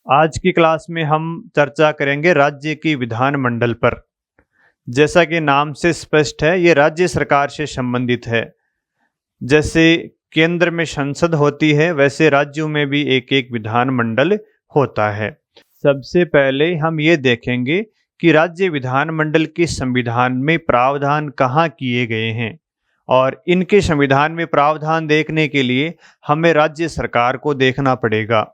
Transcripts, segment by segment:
आज की क्लास में हम चर्चा करेंगे राज्य की विधानमंडल पर। जैसा कि नाम से स्पष्ट है, ये राज्य सरकार से संबंधित है। जैसे केंद्र में संसद होती है, वैसे राज्यों में भी एक एक विधानमंडल होता है। सबसे पहले हम ये देखेंगे कि राज्य विधानमंडल के संविधान में प्रावधान कहाँ किए गए हैं, और इनके संविधान में प्रावधान देखने के लिए हमें राज्य सरकार को देखना पड़ेगा,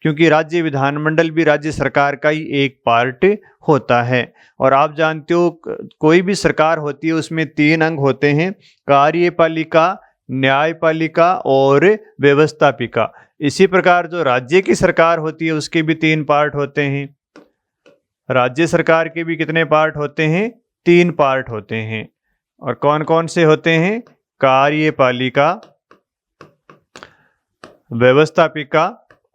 क्योंकि राज्य विधानमंडल भी राज्य सरकार का ही एक पार्ट होता है। और आप जानते हो, कोई भी सरकार होती है उसमें 3 अंग होते हैं: कार्यपालिका, न्यायपालिका और व्यवस्थापिका। इसी प्रकार जो राज्य की सरकार होती है उसके भी 3 पार्ट होते हैं। राज्य सरकार के भी कितने पार्ट होते हैं? 3 पार्ट होते हैं। और कौन कौन से होते हैं? कार्यपालिका, व्यवस्थापिका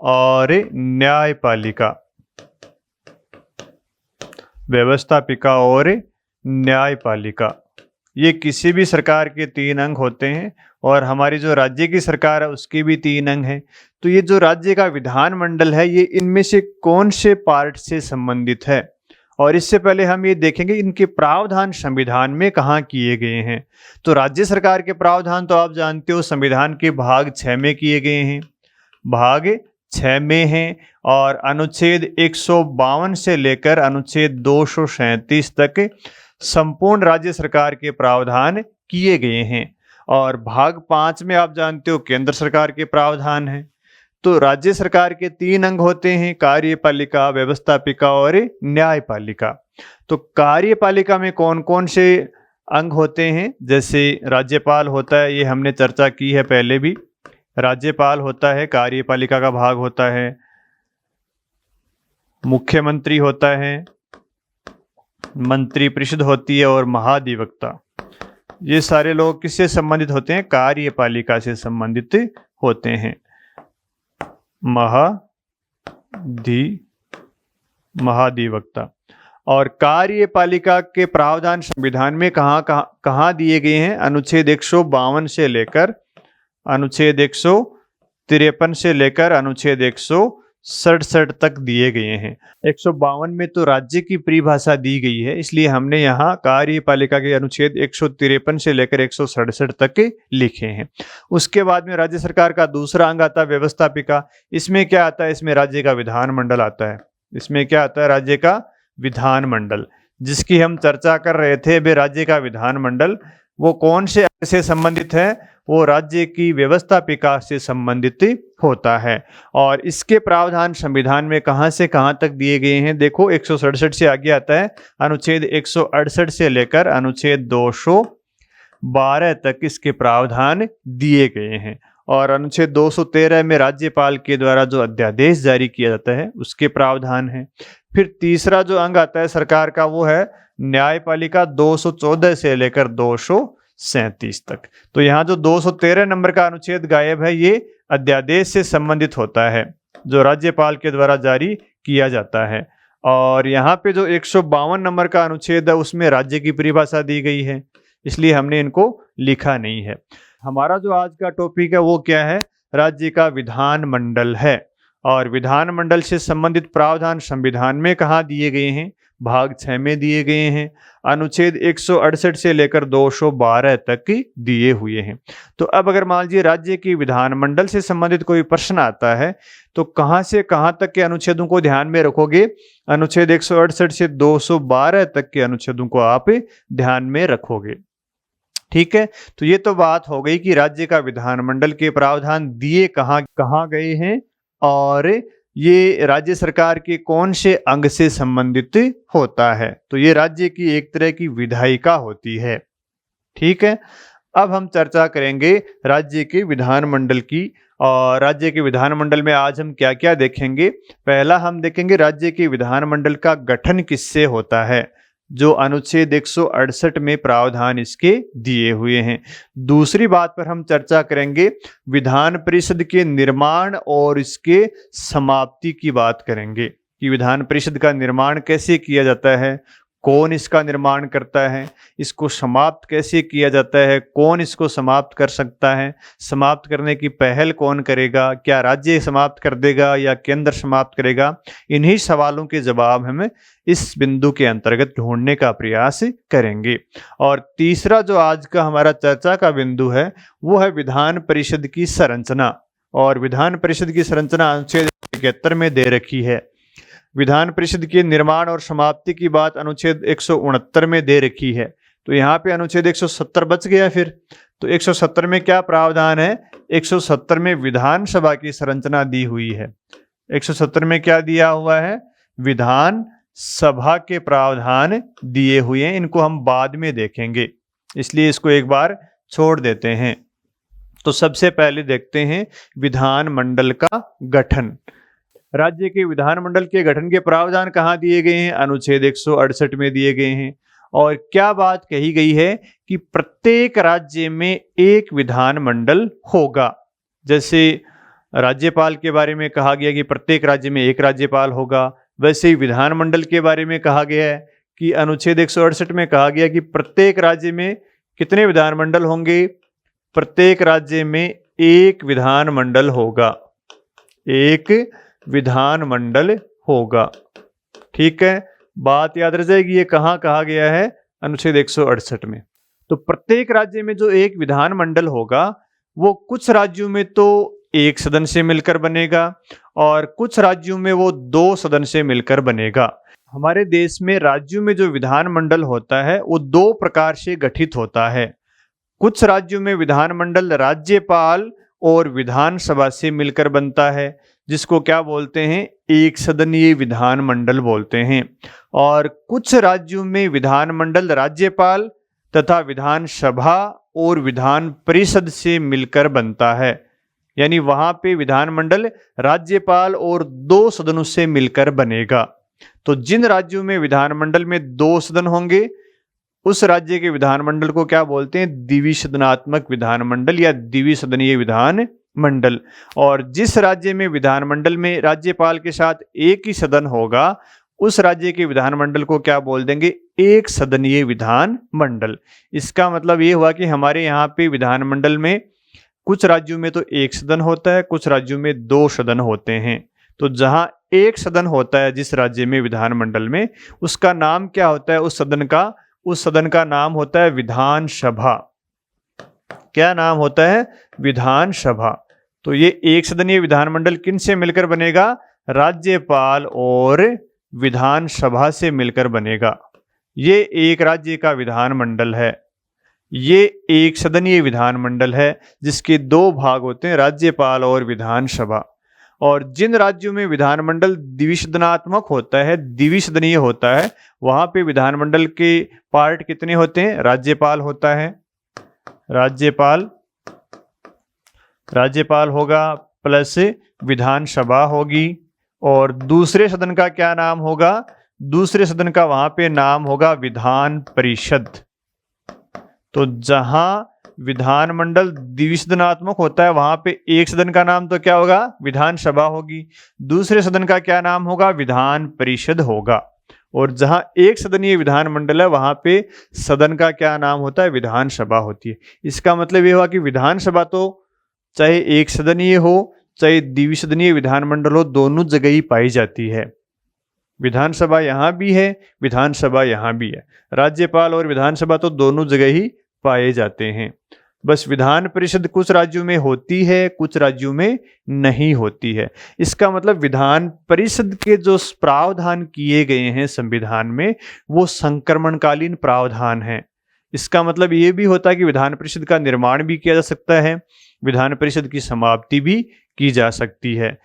और न्यायपालिका। व्यवस्थापिका और न्यायपालिका, ये किसी भी सरकार के 3 अंग होते हैं, और हमारी जो राज्य की सरकार है उसके भी 3 अंग हैं। तो ये जो राज्य का विधानमंडल है, ये इनमें से कौन से पार्ट से संबंधित है? और इससे पहले हम ये देखेंगे इनके प्रावधान संविधान में कहाँ किए गए हैं। तो राज्य सरकार के प्रावधान तो आप जानते हो, संविधान के भाग 6 में किए गए हैं। भाग 6 में हैं, और अनुच्छेद 152 से लेकर अनुच्छेद 237 तक संपूर्ण राज्य सरकार के प्रावधान किए गए हैं। और भाग 5 में आप जानते हो केंद्र सरकार के प्रावधान हैं। तो राज्य सरकार के 3 अंग होते हैं: कार्यपालिका, व्यवस्थापिका और न्यायपालिका। तो कार्यपालिका में कौन कौन से अंग होते हैं? जैसे राज्यपाल होता है, ये हमने चर्चा की है पहले भी। राज्यपाल होता है, कार्यपालिका का भाग होता है। मुख्यमंत्री होता है, मंत्रिपरिषद होती है, और महाधिवक्ता। ये सारे लोग किससे संबंधित होते हैं? कार्यपालिका से संबंधित होते हैं। महाधिवक्ता। और कार्यपालिका के प्रावधान संविधान में कहाँ दिए गए हैं? अनुच्छेद 152 से लेकर अनुच्छेद 153 से लेकर अनुच्छेद 167 तक दिए गए हैं। 152 में तो राज्य की परिभाषा दी गई है, इसलिए हमने यहाँ कार्यपालिका के अनुच्छेद 153 से लेकर 167 तक लिखे हैं। उसके बाद में राज्य सरकार का दूसरा अंग आता है व्यवस्थापिका। इसमें क्या आता है? इसमें राज्य का विधानमंडल आता है। इसमें क्या आता है? राज्य का विधानमंडल, जिसकी हम चर्चा कर रहे थे। वे राज्य का विधानमंडल वो कौन से अंग से संबंधित है? वो राज्य की व्यवस्थापिका से संबंधित होता है। और इसके प्रावधान संविधान में कहां से कहां तक दिए गए हैं? देखो, 167 से आगे आता है अनुच्छेद 168 से लेकर अनुच्छेद 212 तक इसके प्रावधान दिए गए हैं। और अनुच्छेद 213 में राज्यपाल के द्वारा जो अध्यादेश जारी किया जाता है उसके प्रावधान है। फिर तीसरा जो अंग आता है सरकार का, वो है न्यायपालिका, 214 से लेकर 237 तक। तो यहाँ जो 213 नंबर का अनुच्छेद गायब है, ये अध्यादेश से संबंधित होता है, जो राज्यपाल के द्वारा जारी किया जाता है। और यहाँ पे जो 152 नंबर का अनुच्छेद है, उसमें राज्य की परिभाषा दी गई है, इसलिए हमने इनको लिखा नहीं है। हमारा जो आज का टॉपिक है वो क्या है? राज्य का विधानमंडल है। और विधानमंडल से संबंधित प्रावधान संविधान में कहाँ दिए गए हैं? भाग 6 में दिए गए हैं। अनुच्छेद 168 से लेकर 212 तक दिए हुए हैं। तो अब अगर मान लीजिए राज्य की विधानमंडल से संबंधित कोई प्रश्न आता है, तो कहाँ से कहाँ तक के अनुच्छेदों को ध्यान में रखोगे? अनुच्छेद 168 से 212 तक के अनुच्छेदों को आप ध्यान में रखोगे। ठीक है, तो ये तो बात हो गई कि राज्य का विधानमंडल के प्रावधान दिए कहाँ कहाँ गए हैं, और ये राज्य सरकार के कौन से अंग से संबंधित होता है। तो ये राज्य की एक तरह की विधायिका होती है। ठीक है, अब हम चर्चा करेंगे राज्य के विधानमंडल की। और राज्य के विधानमंडल में आज हम क्या क्या देखेंगे? पहला हम देखेंगे राज्य के विधानमंडल का गठन किससे होता है, जो अनुच्छेद 168 में प्रावधान इसके दिए हुए हैं। दूसरी बात पर हम चर्चा करेंगे विधान परिषद के निर्माण और इसके समाप्ति की बात करेंगे, कि विधान परिषद का निर्माण कैसे किया जाता है, कौन इसका निर्माण करता है, इसको समाप्त कैसे किया जाता है, कौन इसको समाप्त कर सकता है, समाप्त करने की पहल कौन करेगा, क्या राज्य समाप्त कर देगा या केंद्र समाप्त करेगा, इन्हीं सवालों के जवाब हम इस बिंदु के अंतर्गत ढूंढने का प्रयास करेंगे। और तीसरा जो आज का हमारा चर्चा का बिंदु है वो है विधान परिषद की संरचना। और विधान परिषद की संरचना अनुच्छेद 71 में दे रखी है। विधान परिषद के निर्माण और समाप्ति की बात अनुच्छेद 169 में दे रखी है। तो यहाँ पे अनुच्छेद 170 बच गया फिर। तो 170 में क्या प्रावधान है? 170 में विधानसभा की संरचना दी हुई है। 170 में क्या दिया हुआ है? विधान सभा के प्रावधान दिए हुए हैं। इनको हम बाद में देखेंगे, इसलिए इसको एक बार छोड़ देते हैं। तो सबसे पहले देखते हैं विधानमंडल का गठन। राज्य के विधानमंडल के गठन के प्रावधान कहाँ दिए गए हैं? अनुच्छेद 168 में दिए गए हैं। और क्या बात कही गई है कि प्रत्येक राज्य में एक विधानमंडल होगा। जैसे राज्यपाल के बारे में कहा गया कि प्रत्येक राज्य में एक राज्यपाल होगा, वैसे ही विधानमंडल के बारे में कहा गया है कि अनुच्छेद 168 में कहा गया कि प्रत्येक राज्य में कितने विधानमंडल होंगे? प्रत्येक राज्य में एक विधानमंडल होगा, एक विधानमंडल होगा। ठीक है, बात याद रह जाएगी। ये कहाँ कहा गया है? अनुच्छेद 168 में। तो प्रत्येक राज्य में जो एक विधानमंडल होगा वो कुछ राज्यों में तो एक सदन से मिलकर बनेगा और कुछ राज्यों में वो दो सदन से मिलकर बनेगा। हमारे देश में राज्यों में जो विधानमंडल होता है वो दो प्रकार से गठित होता है। कुछ राज्यों में विधानमंडल राज्यपाल और विधानसभा से मिलकर बनता है, जिसको क्या बोलते हैं? एक सदनीय विधानमंडल बोलते हैं। और कुछ राज्यों में विधानमंडल राज्यपाल तथा विधानसभा और विधान परिषद से मिलकर बनता है, यानी वहां पे विधानमंडल राज्यपाल और दो सदनों से मिलकर बनेगा। तो जिन राज्यों में विधानमंडल में दो सदन होंगे उस राज्य के विधानमंडल को क्या बोलते हैं? द्विसदनात्मक विधानमंडल या द्विसदनीय विधानमंडल। और जिस राज्य में विधानमंडल में राज्यपाल के साथ एक ही सदन होगा उस राज्य के विधानमंडल को क्या बोल देंगे? एक सदनीय विधानमंडल। इसका मतलब ये हुआ कि हमारे यहाँ पे विधानमंडल में कुछ राज्यों में तो एक सदन होता है, कुछ राज्यों में दो सदन होते हैं। तो जहां एक सदन होता है जिस राज्य में विधानमंडल में, उसका नाम क्या होता है? उस सदन का नाम होता है विधानसभा। क्या नाम होता है? विधानसभा। तो ये एक सदनीय विधानमंडल किन से मिलकर बनेगा? राज्यपाल और विधानसभा से मिलकर बनेगा। ये एक राज्य का विधानमंडल है, ये एक सदनीय विधानमंडल है जिसके दो भाग होते हैं, राज्यपाल और विधानसभा। और जिन राज्यों में विधानमंडल द्विसदनात्मक होता है, द्विसदनीय होता है, वहां पे विधानमंडल के पार्ट कितने होते हैं? राज्यपाल होता है, राज्यपाल होगा प्लस विधानसभा होगी। और दूसरे सदन का क्या नाम होगा? दूसरे सदन का वहां पे नाम होगा विधान परिषद। तो जहां विधानमंडल द्विसदनात्मक होता है वहां पे एक सदन का नाम तो क्या होगा? विधानसभा होगी। दूसरे सदन का क्या नाम होगा? विधान परिषद होगा। और जहां एक सदनीय विधानमंडल है वहां पे सदन का क्या नाम होता है? विधानसभा होती है। इसका मतलब ये हुआ कि विधानसभा तो चाहे एक सदनीय हो चाहे द्विसदनीय विधानमंडल हो, दोनों जगह ही पाई जाती है। विधानसभा यहाँ भी है, विधानसभा यहाँ भी है। राज्यपाल और विधानसभा तो दोनों जगह ही पाए जाते हैं। बस विधान परिषद कुछ राज्यों में होती है, कुछ राज्यों में नहीं होती है। इसका मतलब विधान परिषद के जो प्रावधान किए गए हैं संविधान में वो संक्रमणकालीन प्रावधान हैं। इसका मतलब ये भी होता है कि विधान परिषद का निर्माण भी किया जा सकता है, विधान परिषद की समाप्ति भी की जा सकती है।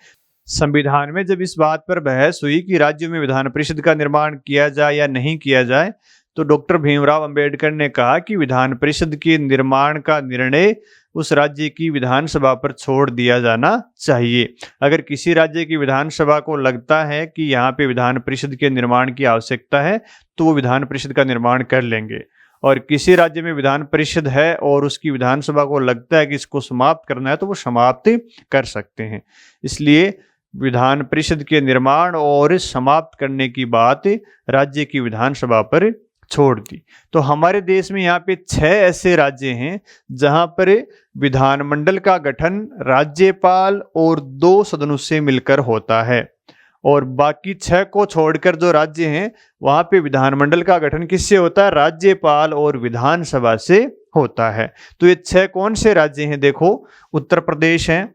संविधान में जब इस बात पर बहस हुई कि राज्यों में विधान परिषद का निर्माण किया जाए या नहीं किया जाए, तो डॉक्टर भीमराव अंबेडकर ने कहा कि विधान परिषद के निर्माण का निर्णय उस राज्य की विधानसभा पर छोड़ दिया जाना चाहिए। अगर किसी राज्य की विधानसभा को लगता है कि यहाँ पे विधान परिषद के निर्माण की आवश्यकता है तो वो विधान परिषद का निर्माण कर लेंगे। और किसी राज्य में विधान परिषद है और उसकी विधानसभा को लगता है कि इसको समाप्त करना है तो वो समाप्त कर सकते हैं। इसलिए विधान परिषद के निर्माण और समाप्त करने की बात राज्य की विधानसभा पर छोड़ दी। तो हमारे देश में यहाँ पे 6 ऐसे राज्य हैं जहां पर विधानमंडल का गठन राज्यपाल और 2 सदनों से मिलकर होता है, और बाकी 6 को छोड़कर जो राज्य हैं वहां पे विधानमंडल का गठन किससे होता है? राज्यपाल और विधानसभा से होता है। तो ये 6 कौन से राज्य हैं? देखो, उत्तर प्रदेश है,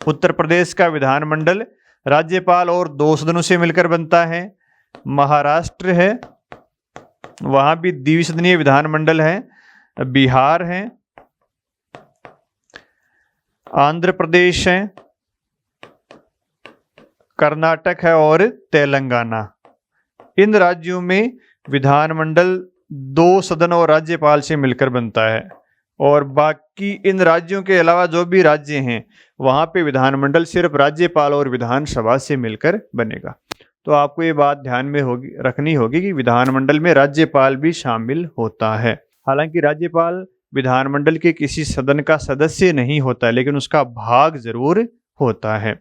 उत्तर प्रदेश का विधानमंडल राज्यपाल और 2 सदनों से मिलकर बनता है। महाराष्ट्र है, वहां भी द्विसदनीय विधानमंडल है। बिहार है, आंध्र प्रदेश है, कर्नाटक है और तेलंगाना। इन राज्यों में विधानमंडल 2 सदन और राज्यपाल से मिलकर बनता है, और बाकी इन राज्यों के अलावा जो भी राज्य हैं वहां पे विधानमंडल सिर्फ राज्यपाल और विधानसभा से मिलकर बनेगा। तो आपको ये बात ध्यान में रखनी होगी कि विधानमंडल में राज्यपाल भी शामिल होता है। हालांकि राज्यपाल विधानमंडल के किसी सदन का सदस्य नहीं होता, लेकिन उसका भाग जरूर होता है।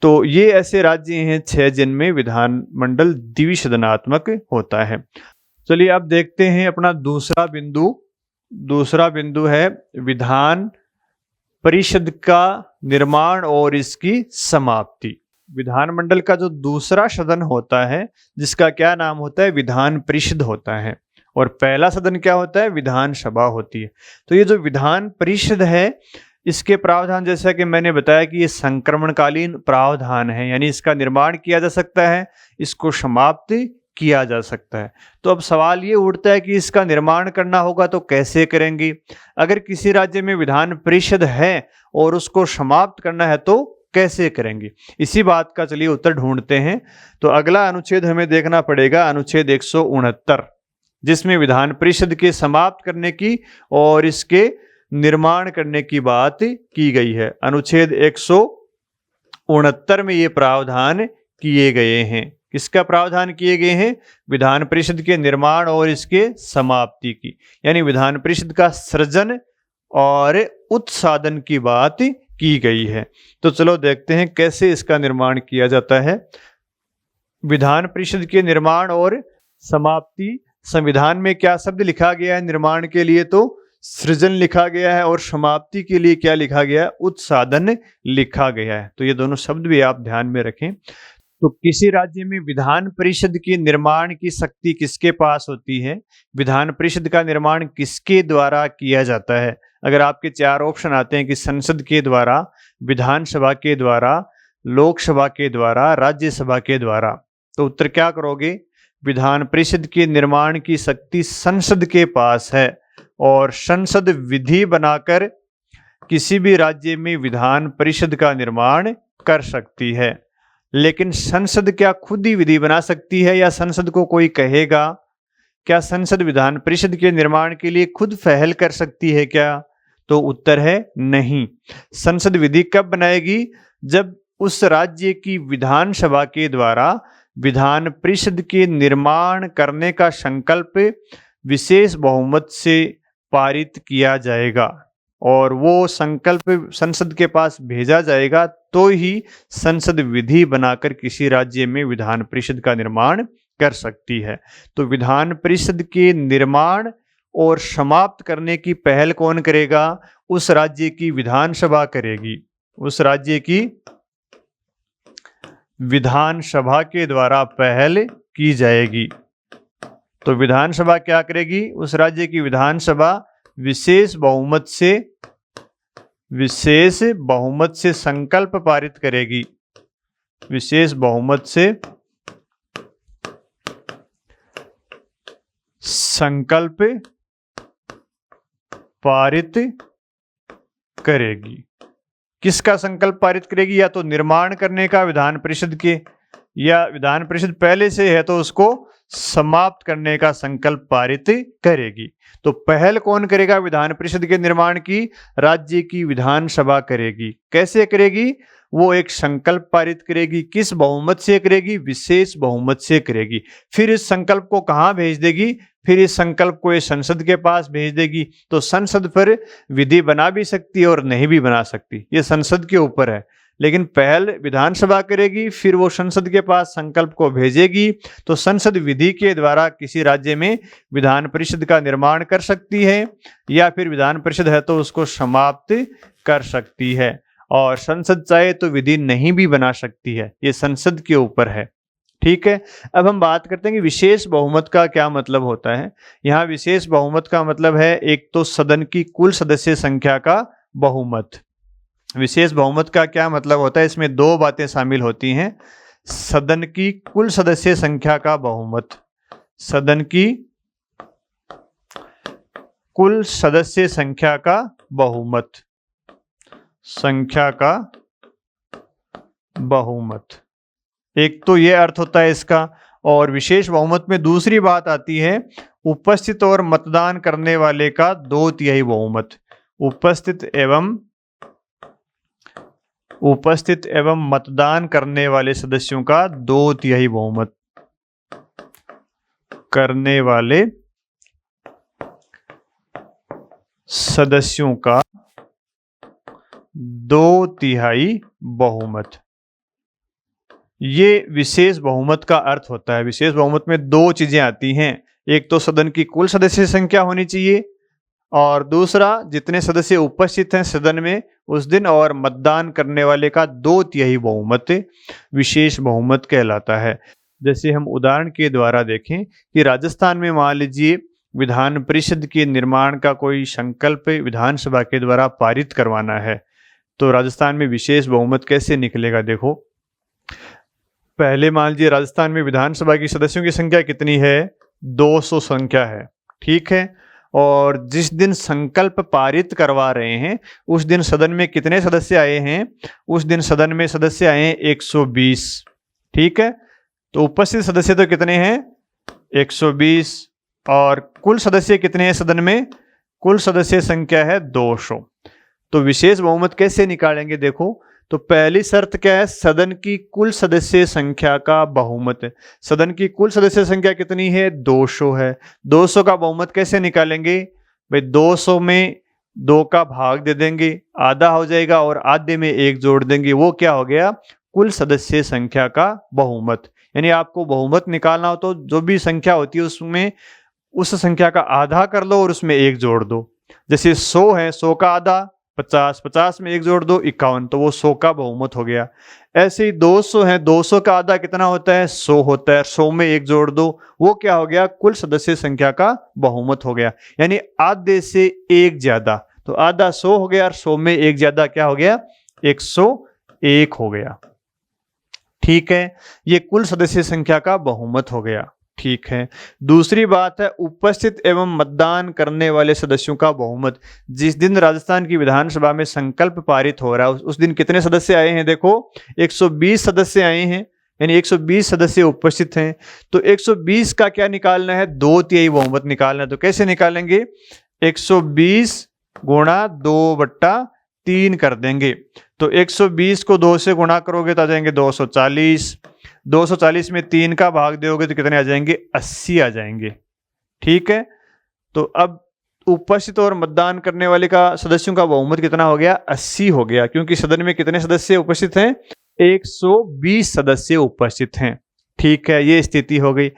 तो ये ऐसे राज्य हैं 6 जिनमें विधानमंडल द्विसदनात्मक होता है। चलिए अब देखते हैं अपना दूसरा बिंदु। दूसरा बिंदु है विधान परिषद का निर्माण और इसकी समाप्ति। विधानमंडल का जो दूसरा सदन होता है जिसका क्या नाम होता है? विधान परिषद होता है, और पहला सदन क्या होता है? विधानसभा होती है। तो ये जो विधान परिषद है इसके प्रावधान, जैसा कि मैंने बताया कि ये संक्रमणकालीन प्रावधान है, यानी इसका निर्माण किया जा सकता है, इसको समाप्त किया जा सकता है। तो अब सवाल ये उठता है कि इसका निर्माण करना होगा तो कैसे करेंगे? अगर किसी राज्य में विधान परिषद है और उसको समाप्त करना है तो कैसे करेंगे? इसी बात का चलिए उत्तर ढूंढते हैं। तो अगला अनुच्छेद हमें देखना पड़ेगा, अनुच्छेद 169, जिसमें विधान परिषद के समाप्त करने की और इसके निर्माण करने की बात की गई है। अनुच्छेद 169 में ये प्रावधान किए गए हैं। किसका प्रावधान किए गए हैं? विधान परिषद के निर्माण और इसके समाप्ति की, यानी विधान परिषद का सृजन और उत्साधन की बात की गई है। तो चलो देखते हैं कैसे इसका निर्माण किया जाता है। विधान परिषद के निर्माण और समाप्ति, संविधान में क्या शब्द लिखा गया है निर्माण के लिए? तो सृजन लिखा गया है, और समाप्ति के लिए क्या लिखा गया है? उत्साधन लिखा गया है। तो ये दोनों शब्द भी आप ध्यान में रखें। तो किसी राज्य में विधान परिषद के निर्माण की शक्ति किसके पास होती है? विधान परिषद का निर्माण किसके द्वारा किया जाता है? अगर आपके 4 ऑप्शन आते हैं कि संसद के द्वारा, विधानसभा के द्वारा, लोकसभा के द्वारा, राज्यसभा के द्वारा, तो उत्तर क्या करोगे? विधान परिषद के निर्माण की शक्ति संसद के पास है, और संसद विधि बनाकर किसी भी राज्य में विधान परिषद का निर्माण कर सकती है। लेकिन संसद क्या खुद ही विधि बना सकती है, या संसद को कोई कहेगा? क्या संसद विधान परिषद के निर्माण के लिए खुद पहल कर सकती है क्या? तो उत्तर है नहीं। संसद विधि कब बनाएगी? जब उस राज्य की विधानसभा के द्वारा विधान परिषद के निर्माण करने का संकल्प विशेष बहुमत से पारित किया जाएगा, और वो संकल्प संसद के पास भेजा जाएगा, तो ही संसद विधि बनाकर किसी राज्य में विधान परिषद का निर्माण कर सकती है। तो विधान परिषद के निर्माण और समाप्त करने की पहल कौन करेगा? उस राज्य की विधानसभा करेगी। उस राज्य की विधानसभा के द्वारा पहल की जाएगी। तो विधानसभा क्या करेगी? उस राज्य की विधानसभा विशेष बहुमत से संकल्प पारित करेगी। विशेष बहुमत से संकल्प पारित करेगी। किसका संकल्प पारित करेगी? या तो निर्माण करने का विधान परिषद के, या विधान परिषद पहले से है तो उसको समाप्त करने का संकल्प पारित करेगी। तो पहल कौन करेगा विधान परिषद के निर्माण की? राज्य की विधानसभा करेगी। कैसे करेगी? वो एक संकल्प पारित करेगी। किस बहुमत से करेगी? विशेष बहुमत से करेगी। फिर इस संकल्प को कहाँ भेज देगी? फिर इस संकल्प को ये संसद के पास भेज देगी। तो संसद पर विधि बना भी सकती है और नहीं भी बना सकती, ये संसद के ऊपर है। लेकिन पहल विधानसभा करेगी, फिर वो संसद के पास संकल्प को भेजेगी, तो संसद विधि के द्वारा किसी राज्य में विधान परिषद का निर्माण कर सकती है, या फिर विधान परिषद है तो उसको समाप्त कर सकती है। और संसद चाहे तो विधि नहीं भी बना सकती है, ये संसद के ऊपर है। ठीक है, अब हम बात करते हैं कि विशेष बहुमत का क्या मतलब होता है। यहाँ विशेष बहुमत का मतलब है एक तो सदन की कुल सदस्य संख्या का बहुमत। विशेष बहुमत का क्या मतलब होता है, इसमें दो बातें शामिल होती हैं। सदन की कुल सदस्य संख्या का बहुमत, सदन की कुल सदस्य संख्या का बहुमत, संख्या का बहुमत, एक तो ये अर्थ होता है इसका। और विशेष बहुमत में दूसरी बात आती है उपस्थित और मतदान करने वाले का 2/3 बहुमत। उपस्थित एवं मतदान करने वाले सदस्यों का 2/3 बहुमत, करने वाले सदस्यों का 2/3 बहुमत, ये विशेष बहुमत का अर्थ होता है। विशेष बहुमत में दो चीजें आती हैं, एक तो सदन की कुल सदस्य संख्या होनी चाहिए, और दूसरा जितने सदस्य उपस्थित हैं सदन में उस दिन, और मतदान करने वाले का 2/3 बहुमत विशेष बहुमत कहलाता है। जैसे हम उदाहरण के द्वारा देखें कि राजस्थान में मान लीजिए विधान परिषद के निर्माण का कोई संकल्प विधानसभा के द्वारा पारित करवाना है, तो राजस्थान में विशेष बहुमत कैसे निकलेगा। देखो, पहले मान लीजिए राजस्थान में विधानसभा की सदस्यों की संख्या कितनी है, 200 संख्या है। ठीक है, और जिस दिन संकल्प पारित करवा रहे हैं उस दिन सदन में कितने सदस्य आए हैं, उस दिन सदन में सदस्य आए हैं 120। ठीक है, तो उपस्थित सदस्य तो कितने हैं, 120, और कुल सदस्य कितने हैं सदन में, कुल सदस्य संख्या है 200। तो विशेष बहुमत कैसे निकालेंगे, देखो, तो पहली शर्त क्या है, सदन की कुल सदस्य संख्या का बहुमत। सदन की कुल सदस्य संख्या कितनी है, 200 है। 200 का बहुमत कैसे निकालेंगे भाई, 200 में 2 का भाग दे देंगे, आधा हो जाएगा, और आधे में 1 जोड़ देंगे, वो क्या हो गया, कुल सदस्य संख्या का बहुमत। यानी आपको बहुमत निकालना हो तो जो भी संख्या होती है उसमें उस संख्या का आधा कर लो और उसमें 1 जोड़ दो। जैसे 100 है, 100 का आधा 50, 50 में 1 जोड़ दो 51, तो वो 100 का बहुमत हो गया। ऐसे ही 200 है, 200 का आधा कितना होता है, 100 होता है, 100 में 1 जोड़ दो, वो क्या हो गया, कुल सदस्य संख्या का बहुमत हो गया। यानी आधे से 1 ज्यादा, तो आधा 100 हो गया और 100 में 1 ज्यादा क्या हो गया, 101 हो गया। ठीक है, ये कुल सदस्य संख्या का बहुमत हो गया। ठीक है, दूसरी बात है उपस्थित एवं मतदान करने वाले सदस्यों का बहुमत। जिस दिन राजस्थान की विधानसभा में संकल्प पारित हो रहा है उस दिन कितने सदस्य आए हैं, देखो 120 सदस्य आए हैं, यानी 120 सदस्य उपस्थित हैं। तो 120 का क्या निकालना है, 2/3 बहुमत निकालना है। तो कैसे निकालेंगे, 120 गुणा 2/3 कर देंगे। तो 120 को 2 से गुणा करोगे तो आ जाएंगे 240, 240 में 3 का भाग दोगे तो कितने आ जाएंगे, 80 आ जाएंगे। ठीक है, तो अब उपस्थित और मतदान करने वाले का सदस्यों का बहुमत कितना हो गया, 80 हो गया, क्योंकि सदन में कितने सदस्य उपस्थित हैं, 120 सदस्य उपस्थित हैं। ठीक है, ये स्थिति हो गई।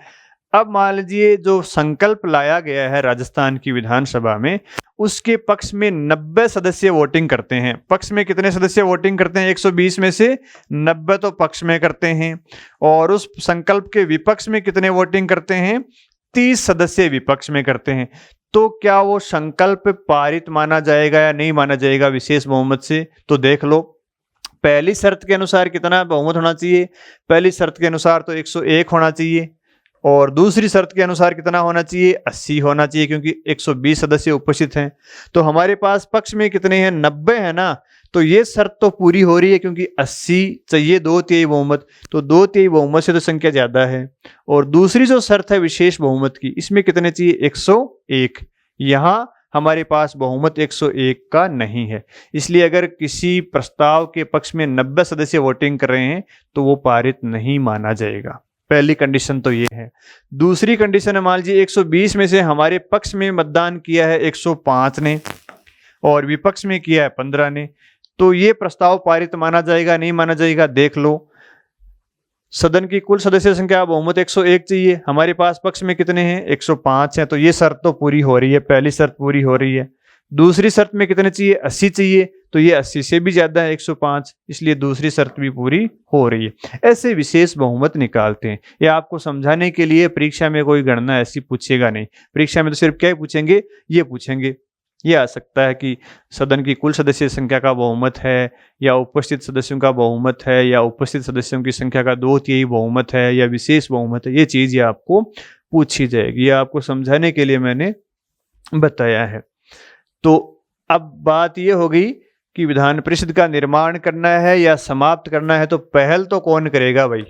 अब मान लीजिए जो संकल्प लाया गया है राजस्थान की विधानसभा में उसके पक्ष में 90 सदस्य वोटिंग करते हैं। पक्ष में कितने सदस्य वोटिंग करते हैं, 120 में से 90 तो पक्ष में करते हैं, और उस संकल्प के विपक्ष में कितने वोटिंग करते हैं, 30 सदस्य विपक्ष में करते हैं। तो क्या वो संकल्प पारित माना जाएगा या नहीं माना जाएगा विशेष बहुमत से, तो देख लो। पहली शर्त के अनुसार कितना बहुमत होना चाहिए, पहली शर्त के अनुसार तो 101 होना चाहिए, और दूसरी शर्त के अनुसार कितना होना चाहिए, 80 होना चाहिए, क्योंकि 120 सदस्य उपस्थित हैं। तो हमारे पास पक्ष में कितने हैं, 90 है ना, तो ये शर्त तो पूरी हो रही है, क्योंकि 80 चाहिए 2/3 बहुमत, तो 2/3 बहुमत से तो संख्या ज्यादा है। और दूसरी जो शर्त है विशेष बहुमत की, इसमें कितने चाहिए, 101। यहां हमारे पास बहुमत 101 का नहीं है, इसलिए अगर किसी प्रस्ताव के पक्ष में 90 सदस्य वोटिंग कर रहे हैं तो वो पारित नहीं माना जाएगा। पहली कंडीशन तो ये है। दूसरी कंडीशन है, मान लीजिए 120 में से हमारे पक्ष में मतदान किया है 105 ने और विपक्ष में किया है 15 ने, तो ये प्रस्ताव पारित माना जाएगा, नहीं माना जाएगा, देख लो। सदन की कुल सदस्य संख्या बहुमत 101 चाहिए, हमारे पास पक्ष में कितने हैं, 105 हैं, तो ये शर्त तो पूरी हो रही है, पहली शर्त पूरी हो रही है। दूसरी शर्त में कितने चाहिए, 80 चाहिए, तो ये 80 से भी ज्यादा है 105, इसलिए दूसरी शर्त भी पूरी हो रही है। ऐसे विशेष बहुमत निकालते हैं। ये आपको समझाने के लिए, परीक्षा में कोई गणना ऐसी पूछेगा नहीं, परीक्षा में तो सिर्फ क्या पूछेंगे, ये पूछेंगे। ये आ सकता है कि सदन की कुल सदस्य संख्या का बहुमत है, या उपस्थित सदस्यों का बहुमत है, या उपस्थित सदस्यों की संख्या का 2/3 बहुमत है, या विशेष बहुमत है। ये चीज ये आपको पूछी जाएगी, ये आपको समझाने के लिए मैंने बताया है। तो अब बात ये हो गई कि विधान परिषद का निर्माण करना है या समाप्त करना है, तो पहल तो कौन करेगा भाई,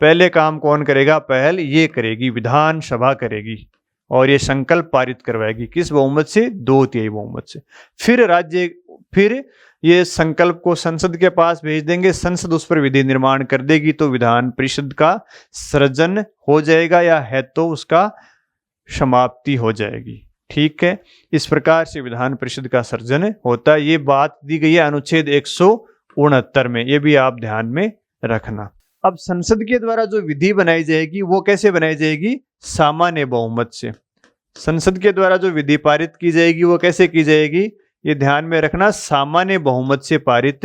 पहले काम कौन करेगा, पहल ये करेगी विधानसभा करेगी, और ये संकल्प पारित करवाएगी, किस बहुमत से, 2/3 बहुमत से। फिर ये संकल्प को संसद के पास भेज देंगे, संसद उस पर विधि निर्माण कर देगी, तो विधान परिषद का सृजन हो जाएगा, या है तो उसका समाप्ति हो जाएगी। ठीक है, इस प्रकार से विधान परिषद का सृजन होता है। ये बात दी गई है अनुच्छेद 169 में, ये भी आप ध्यान में रखना। अब संसद के द्वारा जो विधि बनाई जाएगी वो कैसे बनाई जाएगी, सामान्य बहुमत से। संसद के द्वारा जो विधि पारित की जाएगी वो कैसे की जाएगी, ये ध्यान में रखना, सामान्य बहुमत से पारित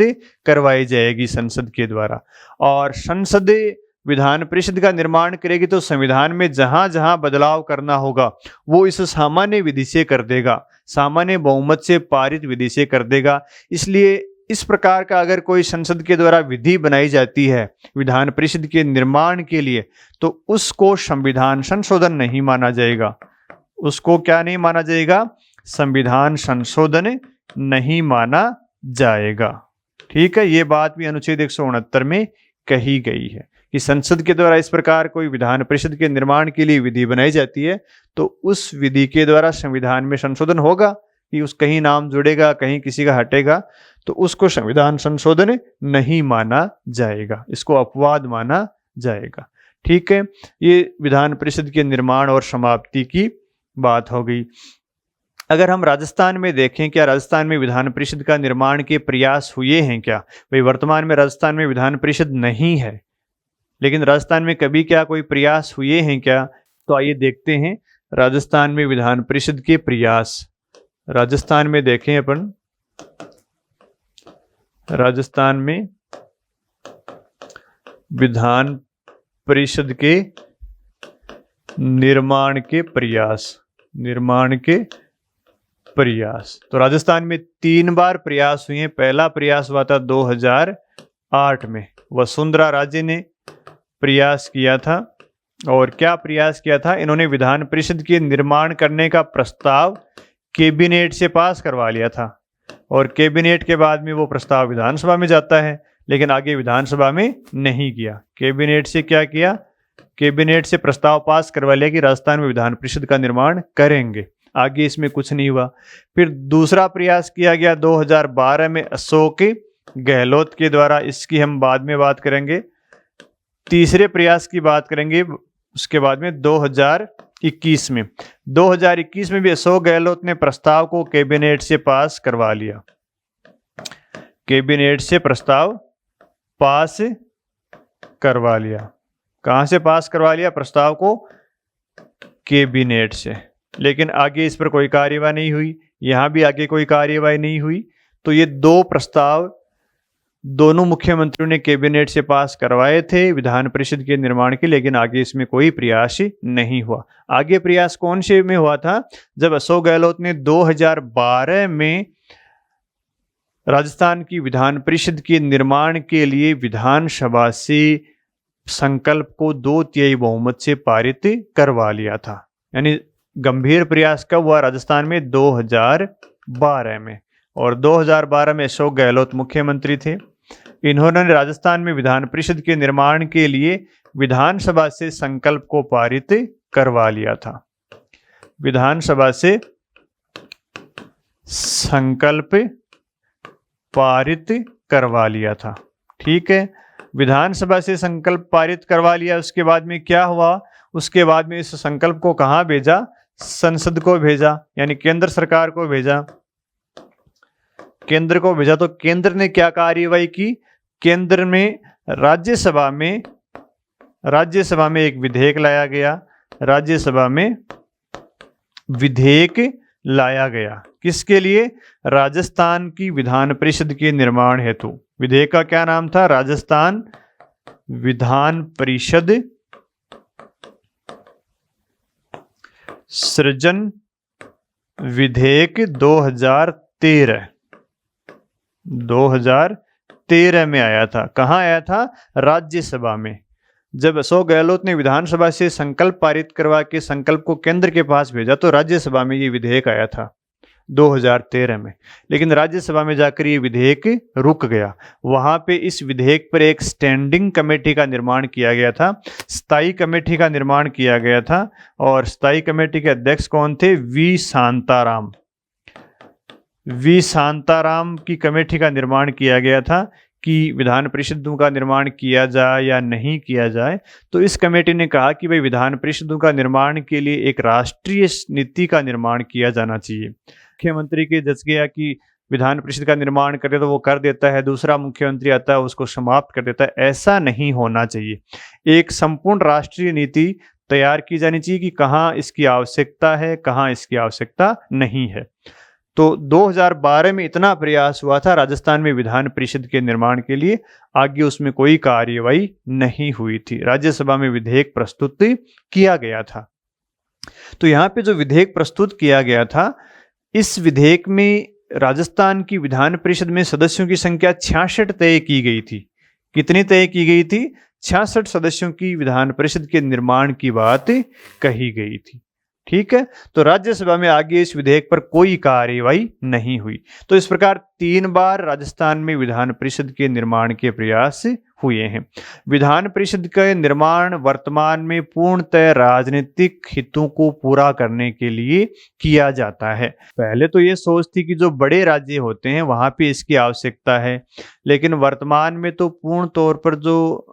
करवाई जाएगी संसद के द्वारा। और संसद विधान परिषद का निर्माण करेगी, तो संविधान में जहां जहां बदलाव करना होगा वो इस सामान्य विधि से कर देगा, सामान्य बहुमत से पारित विधि से कर देगा। इसलिए इस प्रकार का अगर कोई संसद के द्वारा विधि बनाई जाती है विधान परिषद के निर्माण के लिए, तो उसको संविधान संशोधन नहीं माना जाएगा। उसको क्या नहीं माना जाएगा, संविधान संशोधन नहीं माना जाएगा। ठीक है, ये बात भी अनुच्छेद 169 में कही गई है कि संसद के द्वारा इस प्रकार कोई विधान परिषद के निर्माण के लिए विधि बनाई जाती है, तो उस विधि के द्वारा संविधान में संशोधन होगा, कि उस कहीं नाम जुड़ेगा, कहीं किसी का हटेगा, तो उसको संविधान संशोधन नहीं माना जाएगा, इसको अपवाद माना जाएगा। ठीक है, ये विधान परिषद के निर्माण और समाप्ति की बात हो गई। अगर हम राजस्थान में देखें, क्या राजस्थान में विधान परिषद का निर्माण के प्रयास हुए हैं क्या, भाई वर्तमान में राजस्थान में विधान परिषद नहीं है, लेकिन राजस्थान में कभी क्या कोई प्रयास हुए हैं क्या, तो आइए देखते हैं राजस्थान में विधान परिषद के प्रयास। राजस्थान में देखें अपन, राजस्थान में विधान परिषद के निर्माण के प्रयास, तो राजस्थान में 3 बार प्रयास हुए हैं। पहला प्रयास हुआ था 2008 में, वसुंधरा राजे ने प्रयास किया था। और क्या प्रयास किया था, इन्होंने विधान परिषद के निर्माण करने का प्रस्ताव कैबिनेट से पास करवा लिया था, और कैबिनेट के बाद में वो प्रस्ताव विधानसभा में जाता है, लेकिन आगे विधानसभा में नहीं किया। कैबिनेट से क्या किया, कैबिनेट से प्रस्ताव पास करवा लिया कि राजस्थान में विधान परिषद का निर्माण करेंगे, आगे इसमें कुछ नहीं हुआ। फिर दूसरा प्रयास किया गया 2012 में अशोक गहलोत के द्वारा, इसकी हम बाद में बात करेंगे। तीसरे प्रयास की बात करेंगे उसके बाद में 2021 में। 2021 में भी अशोक गहलोत ने प्रस्ताव को कैबिनेट से पास करवा लिया, कैबिनेट से प्रस्ताव पास करवा लिया। कहां से पास करवा लिया प्रस्ताव को, कैबिनेट से, लेकिन आगे इस पर कोई कार्यवाही नहीं हुई, यहां भी आगे कोई कार्यवाही नहीं हुई। तो ये 2 प्रस्ताव दोनों मुख्यमंत्रियों ने कैबिनेट से पास करवाए थे विधान परिषद के निर्माण के, लेकिन आगे इसमें कोई प्रयास नहीं हुआ। आगे प्रयास कौन से में हुआ था, जब अशोक गहलोत ने 2012 में राजस्थान की विधान परिषद के निर्माण के लिए विधानसभा से संकल्प को 2/3 बहुमत से पारित करवा लिया था। यानी गंभीर प्रयास कब हुआ राजस्थान में, 2012 में। और 2012 में अशोक गहलोत मुख्यमंत्री थे। इन्होंने राजस्थान में विधान परिषद के निर्माण के लिए विधानसभा से संकल्प को पारित करवा लिया था, विधानसभा से संकल्प पारित करवा लिया था। ठीक है, विधानसभा से संकल्प पारित करवा लिया। उसके बाद में क्या हुआ, उसके बाद में इस संकल्प को कहां भेजा, संसद को भेजा, यानी केंद्र सरकार को भेजा। केंद्र को भेजा, तो केंद्र ने क्या कार्यवाही की? केंद्र में राज्यसभा में एक विधेयक लाया गया। राज्यसभा में विधेयक लाया गया किसके लिए? राजस्थान की विधान परिषद के निर्माण हेतु। विधेयक का क्या नाम था? राजस्थान विधान परिषद सृजन विधेयक 2013 में आया था। कहाँ आया था? राज्यसभा में। जब अशोक गहलोत ने विधानसभा से संकल्प पारित करवा के संकल्प को केंद्र के पास भेजा तो राज्यसभा में ये विधेयक आया था 2013 में। लेकिन राज्यसभा में जाकर ये विधेयक रुक गया। वहां पे इस विधेयक पर एक स्टैंडिंग कमेटी का निर्माण किया गया था, स्थायी कमेटी का निर्माण किया गया था। और स्थायी कमेटी के अध्यक्ष कौन थे? वी शांताराम की कमेटी का निर्माण किया गया था कि विधान परिषदों का निर्माण किया जाए या नहीं किया जाए। तो इस कमेटी ने कहा कि भाई विधान परिषदों का निर्माण के लिए एक राष्ट्रीय नीति का निर्माण किया जाना चाहिए। मुख्यमंत्री के जच गया कि विधान परिषद का निर्माण करे तो वो कर देता है, दूसरा मुख्यमंत्री आता है उसको समाप्त कर देता है। ऐसा नहीं होना चाहिए। एक संपूर्ण राष्ट्रीय नीति तैयार की जानी चाहिए कि कहाँ इसकी आवश्यकता है, कहाँ इसकी आवश्यकता नहीं है। तो 2012 में इतना प्रयास हुआ था राजस्थान में विधान परिषद के निर्माण के लिए, आगे उसमें कोई कार्यवाही नहीं हुई थी। राज्यसभा में विधेयक प्रस्तुत किया गया था। तो यहाँ पे जो विधेयक प्रस्तुत किया गया था, इस विधेयक में राजस्थान की विधान परिषद में सदस्यों की संख्या 66 तय की गई थी। कितनी तय की गई थी? 66 सदस्यों की विधान परिषद के निर्माण की बात कही गई थी। ठीक है, तो राज्यसभा में आगे इस विधेयक पर कोई कार्यवाही नहीं हुई। तो इस प्रकार 3 बार राजस्थान में विधान परिषद के निर्माण के प्रयास हुए हैं। विधान परिषद का निर्माण वर्तमान में पूर्णतः राजनीतिक हितों को पूरा करने के लिए किया जाता है। पहले तो ये सोच थी कि जो बड़े राज्य होते हैं वहां पे इसकी आवश्यकता है, लेकिन वर्तमान में तो पूर्ण तौर पर जो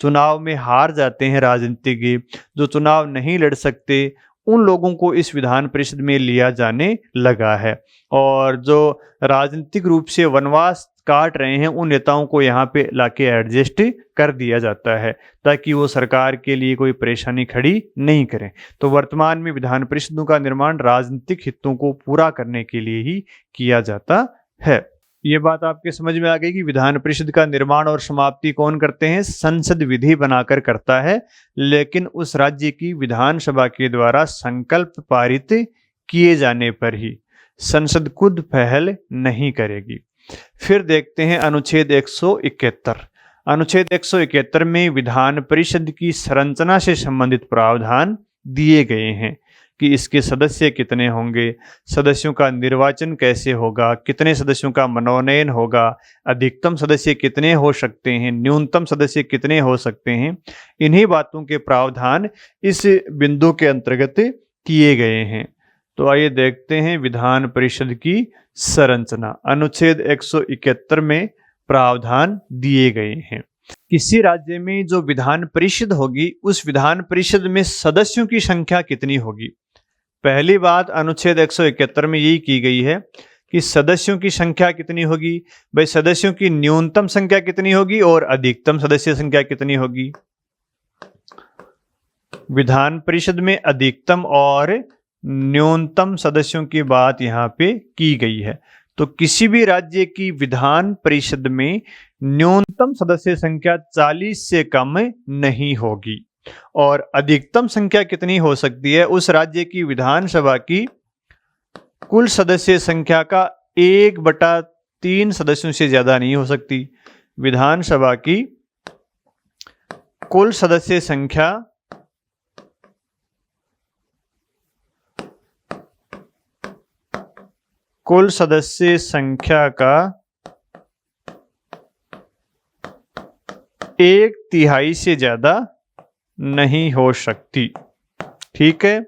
चुनाव में हार जाते हैं राजनीतिज्ञ, जो चुनाव नहीं लड़ सकते, उन लोगों को इस विधान परिषद में लिया जाने लगा है। और जो राजनीतिक रूप से वनवास काट रहे हैं उन नेताओं को यहाँ पे लाके एडजस्ट कर दिया जाता है ताकि वो सरकार के लिए कोई परेशानी खड़ी नहीं करें। तो वर्तमान में विधान परिषदों का निर्माण राजनीतिक हितों को पूरा करने के लिए ही किया जाता है। ये बात आपके समझ में आ गई कि विधान परिषद का निर्माण और समाप्ति कौन करते हैं? संसद विधि बनाकर करता है, लेकिन उस राज्य की विधानसभा के द्वारा संकल्प पारित किए जाने पर ही, संसद खुद पहल नहीं करेगी। फिर देखते हैं अनुच्छेद 171। अनुच्छेद 171 में विधान परिषद की संरचना से संबंधित प्रावधान दिए गए हैं कि इसके सदस्य कितने होंगे, सदस्यों का निर्वाचन कैसे होगा, कितने सदस्यों का मनोनयन होगा, अधिकतम सदस्य कितने हो सकते हैं, न्यूनतम सदस्य कितने हो सकते हैं। इन्हीं बातों के प्रावधान इस बिंदु के अंतर्गत किए गए हैं। तो आइए देखते हैं विधान परिषद की संरचना। अनुच्छेद 171 में प्रावधान दिए गए हैं। किसी राज्य में जो विधान परिषद होगी उस विधान परिषद में सदस्यों की संख्या कितनी होगी? पहली बात अनुच्छेद 171 में यही की गई है कि सदस्यों की संख्या कितनी होगी। भाई सदस्यों की न्यूनतम संख्या कितनी होगी और अधिकतम सदस्य संख्या कितनी होगी? विधान परिषद में अधिकतम और न्यूनतम सदस्यों की बात यहाँ पे की गई है। तो किसी भी राज्य की विधान परिषद में न्यूनतम सदस्य संख्या 40 से कम नहीं होगी और अधिकतम संख्या कितनी हो सकती है? उस राज्य की विधानसभा की कुल सदस्य संख्या का 1/3 सदस्यों से ज्यादा नहीं हो सकती। विधानसभा की कुल सदस्य संख्या का 1/3 से ज्यादा नहीं हो सकती। ठीक है,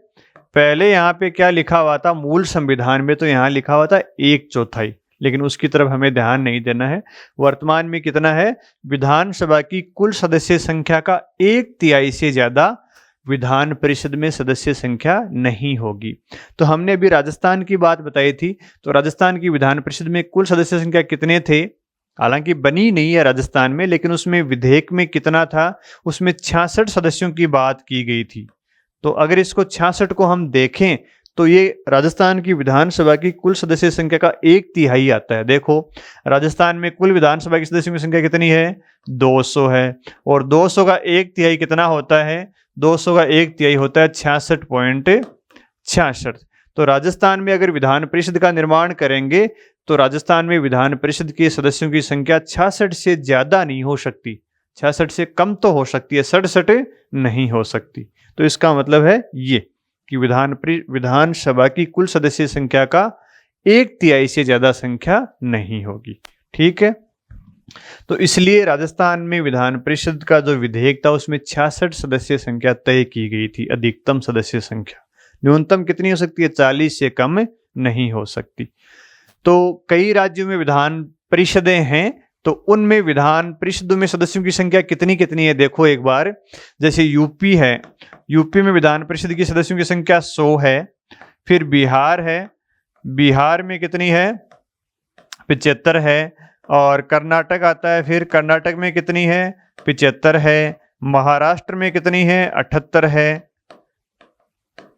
पहले यहां पे क्या लिखा हुआ था? मूल संविधान में तो यहां लिखा हुआ था 1/4, लेकिन उसकी तरफ हमें ध्यान नहीं देना है। वर्तमान में कितना है? विधानसभा की कुल सदस्य संख्या का 1/3 से ज्यादा विधान परिषद में सदस्य संख्या नहीं होगी। तो हमने अभी राजस्थान की बात बताई थी, तो राजस्थान की विधान परिषद में कुल सदस्य संख्या कितने थे? हालांकि बनी नहीं है राजस्थान में, लेकिन उसमें विधेयक में कितना था? उसमें 66 सदस्यों की बात की गई थी। तो अगर इसको 66 को हम देखें तो ये राजस्थान की विधानसभा की कुल सदस्य संख्या का 1/3 आता है। देखो, राजस्थान में कुल विधानसभा की सदस्यों की संख्या कितनी है? 200 है, और 200 का 1/3 कितना होता है? 200 का 1/3 होता है 66.66। तो राजस्थान में अगर विधान परिषद का निर्माण करेंगे तो राजस्थान में विधान परिषद के सदस्यों की संख्या 66 से ज्यादा नहीं हो सकती, 66 से कम तो हो सकती है, 67 नहीं हो सकती। तो इसका मतलब है ये कि विधानसभा की कुल सदस्य संख्या का 1/3 से ज्यादा संख्या नहीं होगी। ठीक है, तो इसलिए राजस्थान में विधान परिषद का जो विधेयक था उसमें 66 सदस्य संख्या तय की गई थी, अधिकतम सदस्य संख्या। न्यूनतम कितनी हो सकती है? 40 से कम नहीं हो सकती। तो कई राज्यों में विधान परिषदें हैं, तो उनमें विधान परिषदों में सदस्यों की संख्या कितनी कितनी है देखो एक बार। जैसे यूपी है, यूपी में विधान परिषद की सदस्यों की संख्या 100 है। फिर बिहार है, बिहार में कितनी है? 75 है। और कर्नाटक आता है, फिर कर्नाटक में कितनी है? 75 है। महाराष्ट्र में कितनी है? 78 है।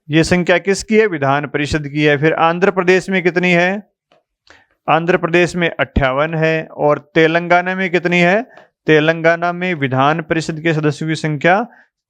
ये संख्या किसकी है? विधान परिषद की है। फिर आंध्र प्रदेश में कितनी है? आंध्र प्रदेश में 58 है। और तेलंगाना में कितनी है? तेलंगाना में विधान परिषद के सदस्यों की संख्या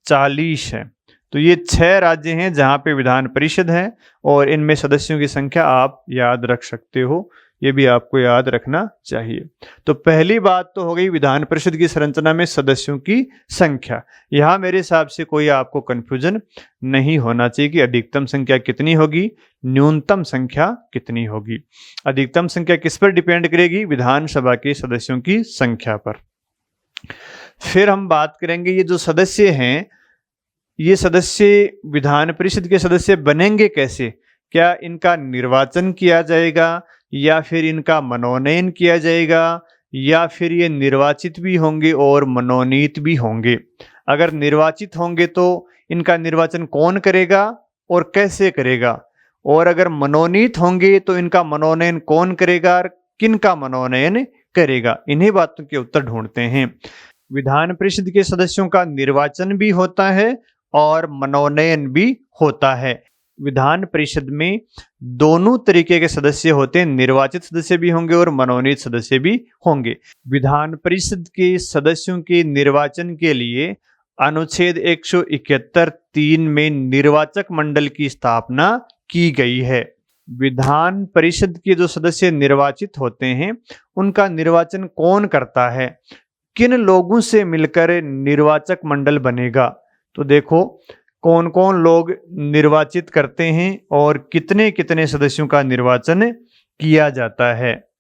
40 है। तो ये 6 राज्य हैं जहां पे विधान परिषद है, और इनमें सदस्यों की संख्या आप याद रख सकते हो, ये भी आपको याद रखना चाहिए। तो पहली बात तो हो गई विधान परिषद की संरचना में सदस्यों की संख्या। यहां मेरे हिसाब से कोई आपको कंफ्यूजन नहीं होना चाहिए कि अधिकतम संख्या कितनी होगी, न्यूनतम संख्या कितनी होगी। अधिकतम संख्या किस पर डिपेंड करेगी? विधानसभा के सदस्यों की संख्या पर। फिर हम बात करेंगे ये जो सदस्य हैं, ये सदस्य विधान परिषद के सदस्य बनेंगे कैसे? क्या इनका निर्वाचन किया जाएगा, या फिर इनका मनोनयन किया जाएगा, या फिर ये निर्वाचित भी होंगे और मनोनीत भी होंगे? अगर निर्वाचित होंगे तो इनका निर्वाचन कौन करेगा और कैसे करेगा? और अगर मनोनीत होंगे तो इनका मनोनयन कौन करेगा और किन का मनोनयन करेगा? इन्हीं बातों के उत्तर ढूंढते हैं। विधान परिषद के सदस्यों का निर्वाचन भी होता है और मनोनयन भी होता है। विधान परिषद में दोनों तरीके के सदस्य होते हैं, निर्वाचित सदस्य भी होंगे और मनोनीत सदस्य भी होंगे। विधान परिषद के सदस्यों के निर्वाचन के लिए अनुच्छेद 171(3) में निर्वाचक मंडल की स्थापना की गई है। विधान परिषद के जो सदस्य निर्वाचित होते हैं उनका निर्वाचन कौन करता है? किन लोगों से मिलकर निर्वाचक मंडल बनेगा? तो देखो कौन कौन लोग निर्वाचित करते हैं और कितने कितने सदस्यों का निर्वाचन किया जाता है।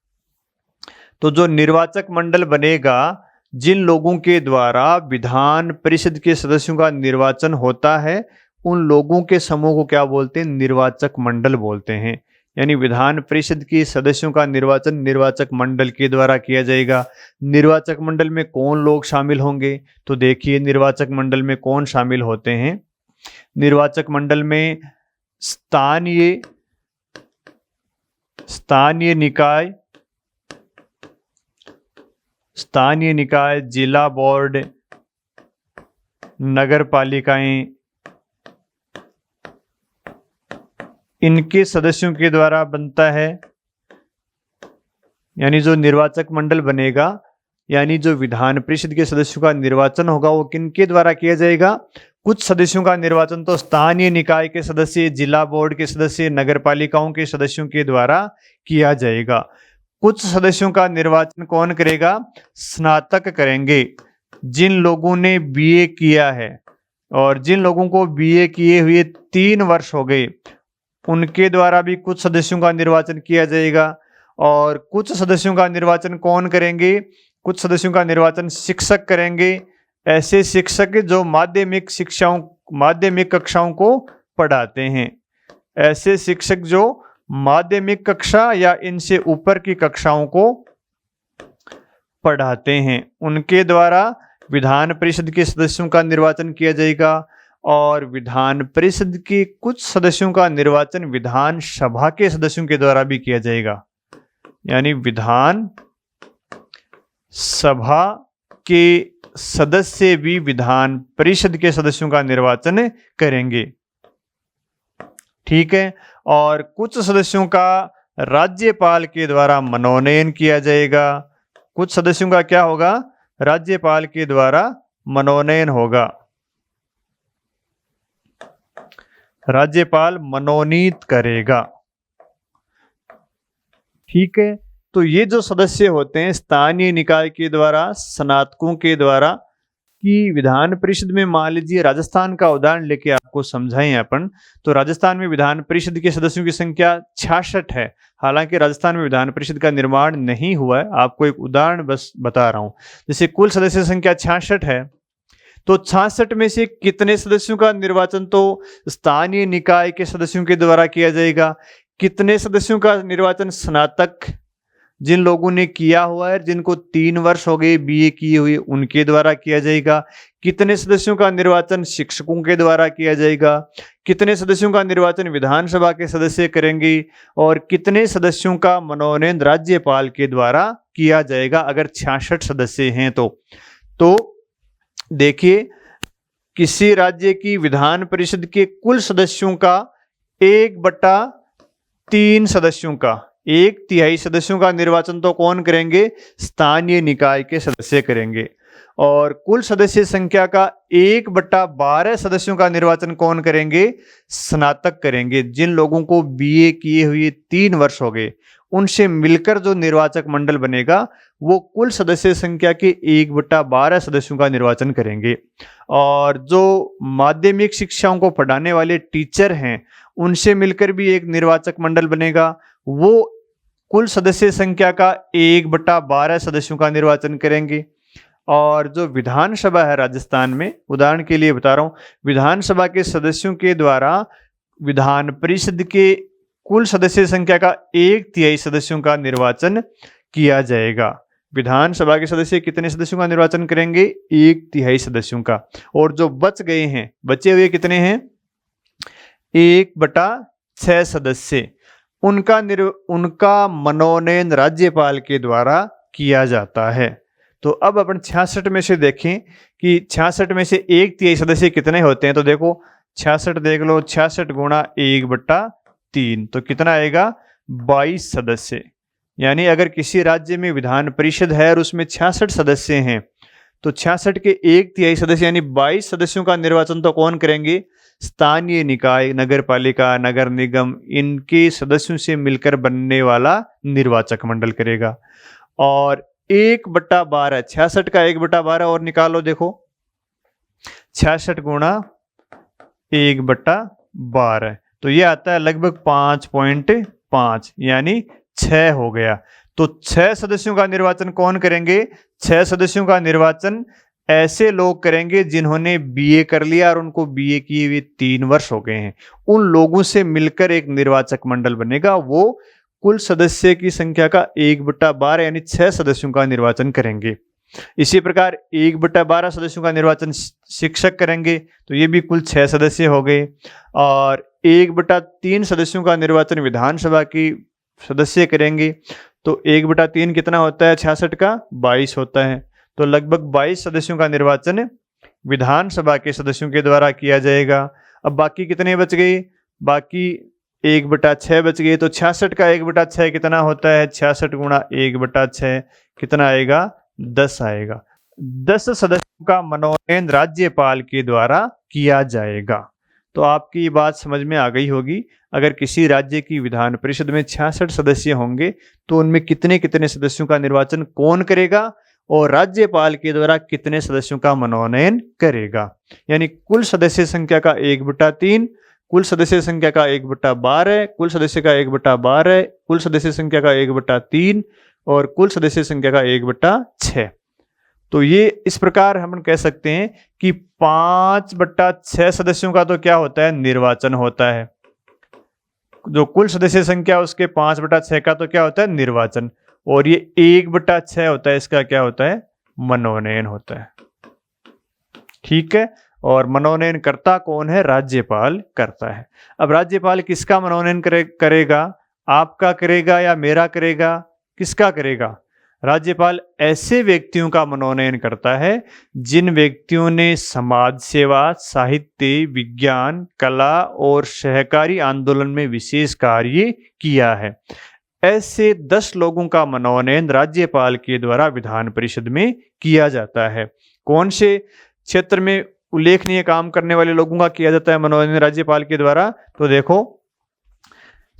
तो जो निर्वाचक मंडल बनेगा, जिन लोगों के द्वारा विधान परिषद के सदस्यों का निर्वाचन होता है, उन लोगों के समूह को क्या बोलते हैं? निर्वाचक मंडल बोलते हैं। यानी विधान परिषद के सदस्यों का निर्वाचन निर्वाचक मंडल के द्वारा किया जाएगा। निर्वाचक मंडल में कौन लोग शामिल होंगे? तो देखिए निर्वाचक मंडल में कौन शामिल होते हैं। निर्वाचक मंडल में स्थानीय निकाय, जिला बोर्ड, नगर पालिकाएं, इनके सदस्यों के द्वारा बनता है। यानी जो निर्वाचक मंडल बनेगा, यानी जो विधान परिषद के सदस्यों का निर्वाचन होगा वो किनके द्वारा किया जाएगा? कुछ सदस्यों का निर्वाचन तो स्थानीय निकाय के सदस्य, जिला बोर्ड के सदस्य, नगर पालिकाओं के सदस्यों के द्वारा किया जाएगा। कुछ सदस्यों का निर्वाचन कौन करेगा? स्नातक करेंगे। जिन लोगों ने बीए किया है और जिन लोगों को बीए किए हुए 3 वर्ष हो गए, उनके द्वारा भी कुछ सदस्यों का निर्वाचन किया जाएगा। और कुछ सदस्यों का निर्वाचन कौन करेंगे? कुछ सदस्यों का निर्वाचन शिक्षक करेंगे। ऐसे शिक्षक जो माध्यमिक कक्षाओं को पढ़ाते हैं। ऐसे शिक्षक जो माध्यमिक कक्षा या इनसे ऊपर की कक्षाओं को पढ़ाते हैं, उनके द्वारा विधान परिषद के सदस्यों का निर्वाचन किया जाएगा। और विधान परिषद के कुछ सदस्यों का निर्वाचन विधानसभा के सदस्यों के द्वारा भी किया जाएगा। यानी विधान सभा के सदस्य भी विधान परिषद के सदस्यों का निर्वाचन करेंगे। ठीक है। और कुछ सदस्यों का राज्यपाल के द्वारा मनोनयन किया जाएगा। कुछ सदस्यों का क्या होगा? राज्यपाल के द्वारा मनोनयन होगा। राज्यपाल मनोनीत करेगा। ठीक है। तो ये जो सदस्य होते हैं स्थानीय निकाय के द्वारा, स्नातकों के द्वारा, कि विधान परिषद में मान लीजिए राजस्थान का उदाहरण लेके आपको समझाएं अपन, तो राजस्थान में विधान परिषद के सदस्यों की संख्या 66 है। हालांकि राजस्थान में विधान परिषद का निर्माण नहीं हुआ है, आपको एक उदाहरण बस बता रहा हूं। जैसे कुल सदस्य संख्या 66 है, तो 66 में से कितने सदस्यों का निर्वाचन तो स्थानीय निकाय के सदस्यों के द्वारा किया जाएगा, कितने सदस्यों का निर्वाचन स्नातक जिन लोगों ने किया हुआ है, जिनको 3 वर्ष हो गए बीए किए हुए, उनके द्वारा किया जाएगा, कितने सदस्यों का निर्वाचन शिक्षकों के द्वारा किया जाएगा, कितने सदस्यों का निर्वाचन विधानसभा के सदस्य करेंगे, और कितने सदस्यों का मनोनयन राज्यपाल के द्वारा किया जाएगा अगर 66 सदस्य हैं तो देखिए, किसी राज्य की विधान परिषद के कुल सदस्यों का 1/3 सदस्यों का, 1/3 सदस्यों का निर्वाचन तो कौन करेंगे? स्थानीय निकाय के सदस्य करेंगे। और कुल सदस्य संख्या का 1/12 सदस्यों का निर्वाचन कौन करेंगे? स्नातक करेंगे। जिन लोगों को बीए किए हुए 3 वर्ष हो गए, उनसे मिलकर जो निर्वाचक मंडल बनेगा वो कुल सदस्य संख्या के 1/12 सदस्यों का निर्वाचन करेंगे। और जो माध्यमिक शिक्षाओं को पढ़ाने वाले टीचर हैं, उनसे मिलकर भी एक निर्वाचक मंडल बनेगा, वो कुल सदस्य संख्या का 1/12 सदस्यों का निर्वाचन करेंगे। और जो विधानसभा है राजस्थान में, उदाहरण के लिए बता रहा हूं, विधानसभा के सदस्यों के द्वारा विधान परिषद के कुल सदस्य संख्या का 1/3 सदस्यों का निर्वाचन किया जाएगा। विधानसभा के सदस्य कितने सदस्यों का निर्वाचन करेंगे? 1/3 सदस्यों का। और जो बच गए हैं, बचे हुए कितने हैं? 1/6 सदस्य, उनका मनोनयन राज्यपाल के द्वारा किया जाता है। तो अब अपन 66 में से देखें कि 66 में से 1/3 सदस्य कितने होते हैं। तो देखो 66 देख लो, 66 गुणा 1/3 तो कितना आएगा? 22 सदस्य। यानी अगर किसी राज्य में विधान परिषद है और उसमें 66 सदस्य हैं, तो 66 के 1/3 सदस्य यानी 22 सदस्यों का निर्वाचन तो कौन करेंगे? स्थानीय निकाय, नगर पालिका, नगर निगम, इनके सदस्यों से मिलकर बनने वाला निर्वाचक मंडल करेगा। और 1/12, 66 का 1/12 और निकालो, देखो 66 गुणा 1/12 तो ये आता है लगभग 5.5 यानी 6 हो गया। तो 6 सदस्यों का निर्वाचन कौन करेंगे? 6 सदस्यों का निर्वाचन ऐसे लोग करेंगे जिन्होंने बीए कर लिया और उनको बीए किए हुए 3 वर्ष हो गए हैं। उन लोगों से मिलकर एक निर्वाचक मंडल बनेगा, वो कुल सदस्य की संख्या का 1/12 यानी 6 सदस्यों का निर्वाचन करेंगे। इसी प्रकार 1/12 सदस्यों का निर्वाचन शिक्षक करेंगे, तो ये भी कुल 6 सदस्य हो गए। और 1/3 सदस्यों का निर्वाचन विधानसभा की सदस्य करेंगे, तो 1/3 कितना होता है? 66 का 22 होता है। तो लगभग 22 सदस्यों का निर्वाचन विधानसभा के सदस्यों के द्वारा किया जाएगा। अब बाकी कितने बच गए? बाकी 1/6 बच गए। तो 66 का 1/6 कितना होता है? 66 गुणा 1/6 कितना आएगा? 10 आएगा। 10 सदस्यों का मनोनयन राज्यपाल के द्वारा किया जाएगा। तो आपकी ये बात समझ में आ गई होगी। अगर किसी राज्य की विधान परिषद में 66 सदस्य होंगे तो उनमें कितने कितने सदस्यों का निर्वाचन कौन करेगा और राज्यपाल के द्वारा कितने सदस्यों का मनोनयन करेगा। यानी कुल सदस्य संख्या का 1/3, कुल सदस्य संख्या का 1/12, कुल सदस्य का 1/12, कुल सदस्य संख्या का 1/3 और कुल सदस्य संख्या का 1/6। तो ये इस प्रकार हम कह सकते हैं कि 5/6 सदस्यों का तो क्या होता है? निर्वाचन होता है। जो कुल सदस्य संख्या उसके 5/6 का तो क्या होता है? निर्वाचन। और ये 1/6 होता है, इसका क्या होता है? मनोनयन होता है। ठीक है। और मनोनयनकर्ता कौन है? राज्यपाल करता है। अब राज्यपाल किसका मनोनयन करेगा? आपका करेगा या मेरा करेगा? किसका करेगा? राज्यपाल ऐसे व्यक्तियों का मनोनयन करता है जिन व्यक्तियों ने समाज सेवा, साहित्य, विज्ञान, कला और सहकारी आंदोलन में विशेष कार्य किया है। ऐसे 10 लोगों का मनोनयन राज्यपाल के द्वारा विधान परिषद में किया जाता है। कौन से क्षेत्र में उल्लेखनीय काम करने वाले लोगों का किया जाता है मनोनयन राज्यपाल के द्वारा? तो देखो,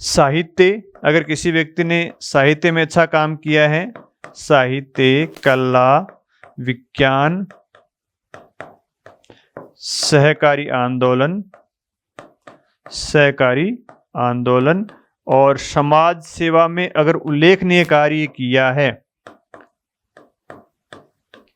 साहित्य, अगर किसी व्यक्ति ने साहित्य में अच्छा काम किया है, साहित्य, कला, विज्ञान, सहकारी आंदोलन और समाज सेवा में अगर उल्लेखनीय कार्य किया है,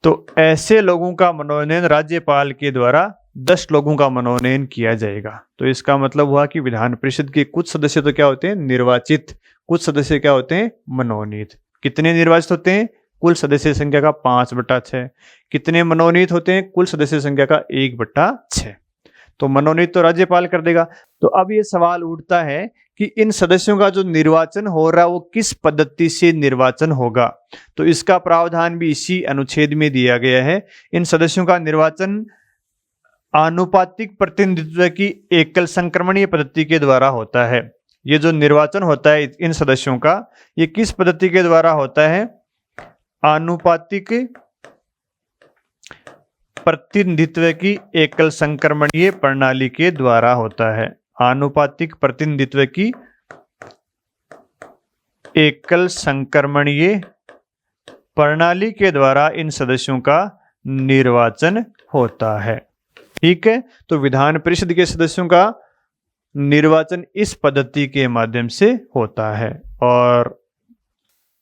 तो ऐसे लोगों का मनोनयन राज्यपाल के द्वारा 10 लोगों का मनोनयन किया जाएगा। तो इसका मतलब हुआ कि विधान परिषद के कुछ सदस्य तो क्या होते हैं? निर्वाचित। कुछ सदस्य क्या होते हैं? मनोनीत। कितने निर्वाचित होते हैं? कुल सदस्य संख्या का 5/6। कितने मनोनीत होते हैं? कुल सदस्य संख्या का 1/6। तो मनोनीत तो राज्यपाल कर देगा। तो अब ये सवाल उठता है कि इन सदस्यों का जो निर्वाचन हो रहा है वो किस पद्धति से निर्वाचन होगा? तो इसका प्रावधान भी इसी अनुच्छेद में दिया गया है। इन सदस्यों का निर्वाचन आनुपातिक प्रतिनिधित्व की एकल संक्रमणीय पद्धति के द्वारा होता है। ये जो निर्वाचन होता है इन सदस्यों का, ये किस पद्धति के द्वारा होता है? आनुपातिक प्रतिनिधित्व की एकल संक्रमणीय प्रणाली के द्वारा होता है। आनुपातिक प्रतिनिधित्व की एकल संक्रमणीय प्रणाली के द्वारा इन सदस्यों का निर्वाचन होता है। ठीक है, तो विधान परिषद के सदस्यों का निर्वाचन इस पद्धति के माध्यम से होता है। और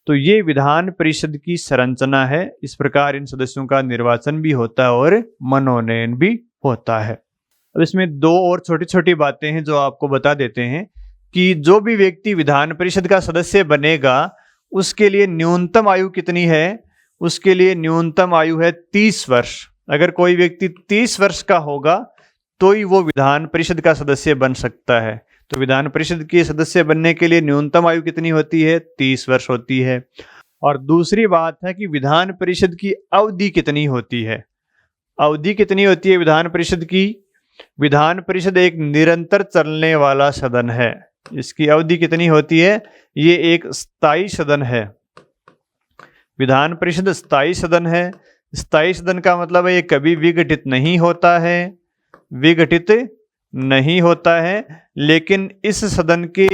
तो ये विधान परिषद की संरचना है। इस प्रकार इन सदस्यों का निर्वाचन भी होता है और मनोनयन भी होता है। अब इसमें 2 और छोटी छोटी बातें हैं जो आपको बता देते हैं कि जो भी व्यक्ति विधान परिषद का सदस्य बनेगा उसके लिए न्यूनतम आयु कितनी है? उसके लिए न्यूनतम आयु है 30 वर्ष। अगर कोई व्यक्ति 30 वर्ष का होगा तो ही वो विधान परिषद का सदस्य बन सकता है। तो विधान परिषद के सदस्य बनने के लिए न्यूनतम आयु कितनी होती है? 30 वर्ष होती है। और दूसरी बात है कि विधान परिषद की अवधि कितनी होती है? अवधि कितनी होती है विधान परिषद की? विधान परिषद एक निरंतर चलने वाला सदन है। इसकी अवधि कितनी होती है? ये एक स्थायी सदन है। विधान परिषद स्थायी सदन है। स्थायी सदन का मतलब है ये कभी विघटित नहीं होता है, विघटित नहीं होता है। लेकिन इस सदन के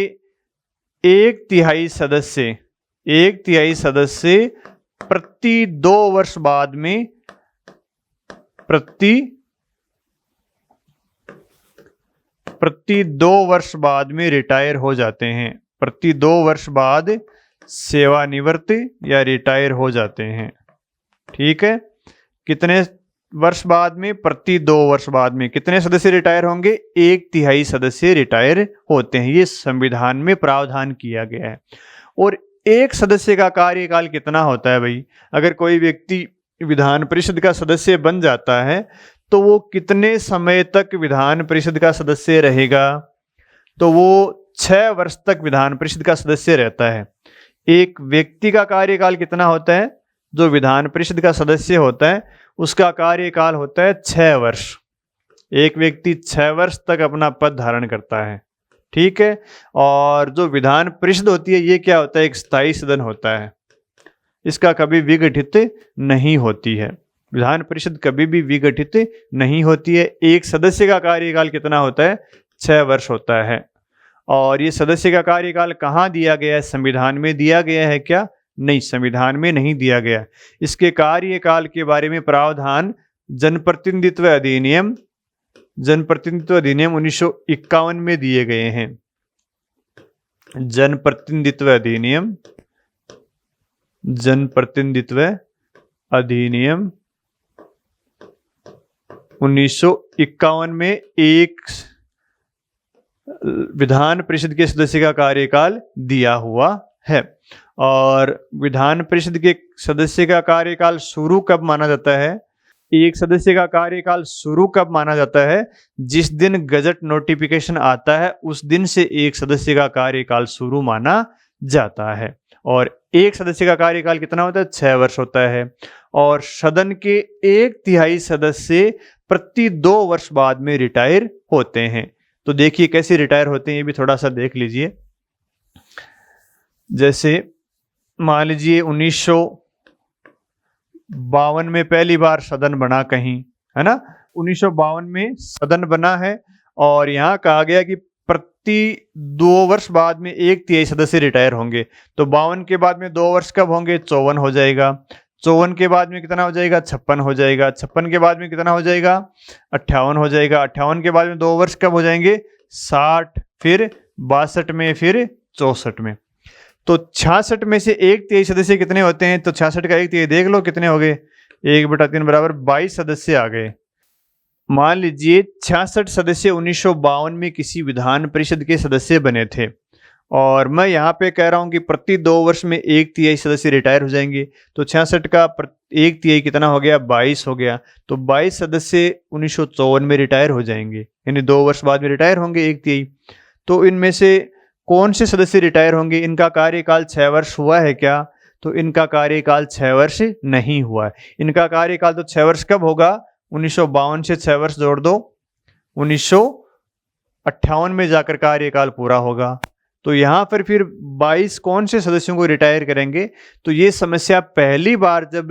1/3 सदस्य प्रति 2 वर्ष बाद में प्रति 2 वर्ष बाद में रिटायर हो जाते हैं। प्रति 2 वर्ष बाद सेवानिवृत्त या रिटायर हो जाते हैं। ठीक है, कितने वर्ष बाद में? प्रति 2 वर्ष बाद में कितने सदस्य रिटायर होंगे? 1/3 सदस्य रिटायर होते हैं। ये संविधान में प्रावधान किया गया है। और एक सदस्य का कार्यकाल कितना होता है भाई? अगर कोई व्यक्ति विधान परिषद का सदस्य बन जाता है तो वो कितने समय तक विधान परिषद का सदस्य रहेगा? तो वो 6 वर्ष तक विधान परिषद का सदस्य रहता है। एक व्यक्ति का कार्यकाल कितना होता है? जो विधान परिषद का सदस्य होता है उसका कार्यकाल होता है 6 वर्ष। एक व्यक्ति 6 वर्ष तक अपना पद धारण करता है। ठीक है, और जो विधान परिषद होती है ये क्या होता है? एक स्थायी सदन होता है। इसका कभी विघटित नहीं होती है। विधान परिषद कभी भी विघटित नहीं होती है। एक सदस्य का कार्यकाल कितना होता है? 6 वर्ष होता है। और ये सदस्य का कार्यकाल कहाँ दिया गया है? संविधान में दिया गया है क्या? नहीं, संविधान में नहीं दिया गया। इसके कार्यकाल के बारे में प्रावधान जनप्रतिनिधित्व अधिनियम 1951 में दिए गए हैं। जनप्रतिनिधित्व अधिनियम 1951 में एक विधान परिषद के सदस्य का कार्यकाल दिया हुआ है। और विधान परिषद के सदस्य का कार्यकाल शुरू कब माना जाता है? एक सदस्य का कार्यकाल शुरू कब माना जाता है? जिस दिन गजट नोटिफिकेशन आता है उस दिन से एक सदस्य का कार्यकाल शुरू माना जाता है। और एक सदस्य का कार्यकाल कितना होता है? 6 वर्ष होता है। और सदन के 1/3 सदस्य प्रति 2 वर्ष बाद में रिटायर होते हैं। तो देखिए कैसे रिटायर होते हैं, ये भी थोड़ा सा देख लीजिए। जैसे मान लीजिए 1952 में पहली बार सदन बना कहीं, है ना? 1952 में सदन बना है और यहाँ कहा गया कि प्रति 2 वर्ष बाद में 1/3 सदस्य रिटायर होंगे। तो 52 के बाद में 2 वर्ष कब होंगे? 54 हो जाएगा। 54 के बाद में कितना हो जाएगा? 56 हो जाएगा। 56 के बाद में कितना हो जाएगा? 58 हो जाएगा। 58 के बाद में 2 वर्ष कब हो जाएंगे? 60, फिर 62 में, फिर 64 में। तो 66 में से 1/3 सदस्य कितने होते हैं? तो 66 का 1/3 देख लो कितने हो गए? 1/3 बराबर 22 सदस्य आ गए। मान लीजिए 66 सदस्य 1952 में किसी विधान परिषद के सदस्य बने थे और मैं यहाँ पे कह रहा हूँ कि प्रति 2 वर्ष में 1/3 सदस्य रिटायर हो जाएंगे। तो 66 का 1/3 कितना हो गया? 22 हो गया। तो 22 सदस्य 1954 में रिटायर हो जाएंगे, यानी 2 वर्ष बाद में रिटायर होंगे 1/3। तो इनमें से कौन से सदस्य रिटायर होंगे? इनका कार्यकाल 6 वर्ष हुआ है क्या? तो इनका कार्यकाल 6 वर्ष नहीं हुआ है। इनका कार्यकाल तो 6 वर्ष कब होगा? 1952 से 6 वर्ष जोड़ दो, 1958 में जाकर कार्यकाल पूरा होगा। तो यहाँ पर फिर 22 कौन से सदस्यों को रिटायर करेंगे? तो ये समस्या पहली बार जब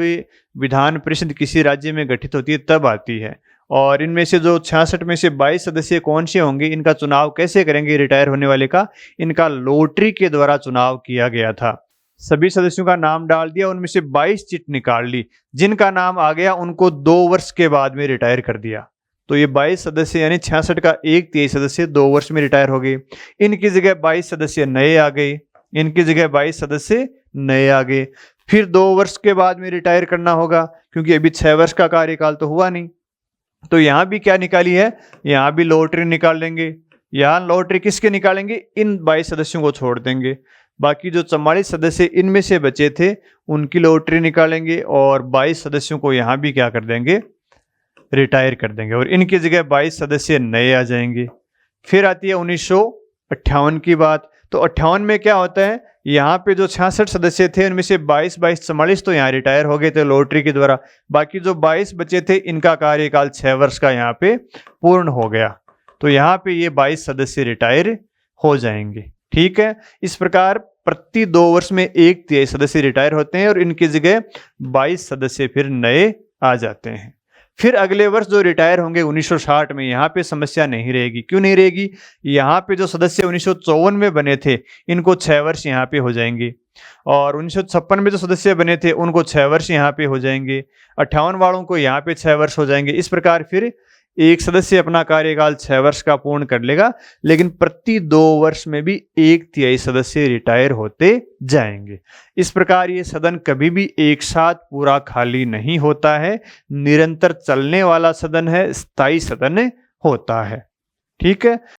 विधान परिषद किसी राज्य में गठित होती है तब आती है। और इनमें से जो 66 में से 22 सदस्य कौन से होंगे, इनका चुनाव कैसे करेंगे रिटायर होने वाले का? इनका लॉटरी के द्वारा चुनाव किया गया था। सभी सदस्यों का नाम डाल दिया, उनमें से 22 चिट निकाल ली, जिनका नाम आ गया उनको 2 वर्ष के बाद में रिटायर कर दिया। तो ये 22 सदस्य यानी 66 का 1/3 सदस्य 2 वर्ष में रिटायर हो गए। इनकी जगह 22 सदस्य नए आ गए, इनकी जगह 22 सदस्य नए आ गए। फिर 2 वर्ष के बाद में रिटायर करना होगा क्योंकि अभी 6 वर्ष का कार्यकाल तो हुआ नहीं। तो यहाँ भी क्या निकाली है? यहाँ भी लॉटरी निकाल लेंगे। यहाँ लॉटरी किसके निकालेंगे? इन 22 सदस्यों को छोड़ देंगे। बाकी जो 44 सदस्य इनमें से बचे थे उनकी लॉटरी निकालेंगे और 22 सदस्यों को यहाँ भी क्या कर देंगे? रिटायर कर देंगे और इनकी जगह 22 सदस्य नए आ जाएंगे। फिर आती है 1958 की बात। तो 58 में क्या होता है? यहाँ पे जो 66 सदस्य थे उनमें से 22 44 तो यहाँ रिटायर हो गए थे लॉटरी के द्वारा। बाकी जो 22 बचे थे इनका कार्यकाल 6 वर्ष का यहाँ पे पूर्ण हो गया। तो यहाँ पे ये 22 सदस्य रिटायर हो जाएंगे। ठीक है, इस प्रकार प्रति 2 वर्ष में 1/3 सदस्य रिटायर होते हैं और इनकी जगह 22 सदस्य फिर नए आ जाते हैं। फिर अगले वर्ष जो रिटायर होंगे 1960 में, यहाँ पे समस्या नहीं रहेगी। क्यों नहीं रहेगी? यहाँ पे जो सदस्य 1954 में बने थे इनको 6 वर्ष यहाँ पे हो जाएंगे और 1956 में जो सदस्य बने थे उनको 6 वर्ष यहाँ पे हो जाएंगे। 58 वालों को यहाँ पे 6 वर्ष हो जाएंगे। इस प्रकार फिर एक सदस्य अपना कार्यकाल 6 वर्ष का पूर्ण कर लेगा, लेकिन प्रति 2 वर्ष में भी 1/3 सदस्य रिटायर होते जाएंगे। इस प्रकार ये सदन कभी भी एक साथ पूरा खाली नहीं होता है, निरंतर चलने वाला सदन है, स्थायी सदन होता है। ठीक है।